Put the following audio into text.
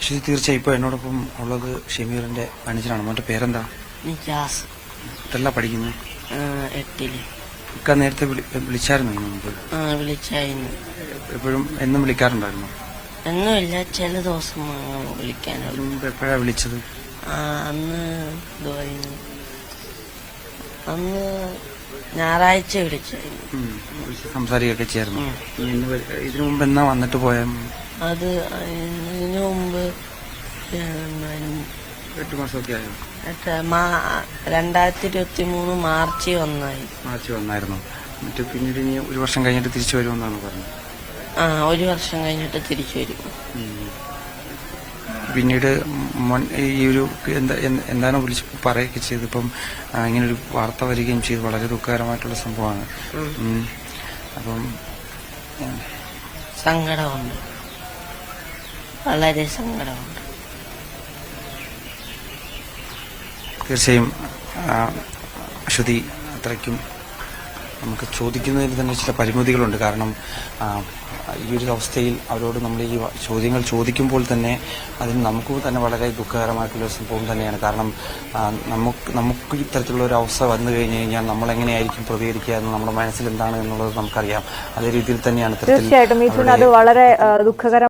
അശ്വതി തീർച്ചയായും ഇപ്പോൾ എന്നോടൊപ്പം ഉള്ളത് ഷമീറിന്റെ അനുജനാണ്. മോന്റെ പേരെന്താ? നിജാസ്. എത്രല്ല പഠിക്കുന്നു? 8ല്. ഇക്ക നേരത്തെ വിളിച്ചായിരുന്നു ഇതിനു മുമ്പ്? വിളിച്ചായിരുന്നു. എപ്പോഴും എന്നും വിളിക്കാറുണ്ടായിരുന്നു? ഒന്നുമില്ല, ചില ദിവസം വിളിക്കാനുള്ളൂ. എപ്പോഴാ വിളിച്ചത്? അന്ന് അന്ന് ഞായറാഴ്ച വിളിച്ചായിരുന്നു. സംസാരിക്കുകയൊക്കെ ചെയ്യായിരുന്നു. ഇതിനു മുമ്പ് എന്നാ വന്നിട്ട് പോയ? അത് ഇതിനു മുമ്പ് 8 മാസമൊക്കെ ആയോ? 2023 മാർച്ച് 1 മാർച്ച് വന്നായിരുന്നു. എന്നിട്ട് പിന്നീട് ഇനി 1 വർഷം കഴിഞ്ഞിട്ട് തിരിച്ചു വരുമെന്നാണ് പറഞ്ഞത്. 1 വർഷം കഴിഞ്ഞിട്ട് തിരിച്ചു വരും. പിന്നീട് ഈ ഒരു എന്താണ് വിളിച്ച് പറയുകയൊക്കെ ചെയ്ത് ഇപ്പം ഇങ്ങനൊരു വാർത്ത വരികയും ചെയ്ത് വളരെ ദുഃഖകരമായിട്ടുള്ള സംഭവമാണ്. അപ്പം സങ്കടമുണ്ട്, വളരെ സങ്കടമുണ്ട്. തീർച്ചയായും അശ്വതി, അത്രയ്ക്കും നമുക്ക് ചോദിക്കുന്നതിന് തന്നെ ചില പരിമിതികളുണ്ട്. കാരണം ഈ ഒരു അവസ്ഥയിൽ അവരോട് നമ്മൾ ഈ ചോദ്യങ്ങൾ ചോദിക്കുമ്പോൾ തന്നെ അതിന് നമുക്ക് തന്നെ വളരെ ദുഃഖകരമായിട്ടുള്ള സംഭവം തന്നെയാണ്. കാരണം നമുക്ക് ഇത്തരത്തിലുള്ള ഒരു അവസ്ഥ വന്നു കഴിഞ്ഞു കഴിഞ്ഞാൽ നമ്മൾ എങ്ങനെയായിരിക്കും പ്രതികരിക്കുക എന്ന് നമ്മുടെ മനസ്സിൽ എന്താണ് എന്നുള്ളത് നമുക്കറിയാം. അതേ രീതിയിൽ തന്നെയാണ് തീർച്ചയായിട്ടും അത് വളരെ ദുഃഖകരം.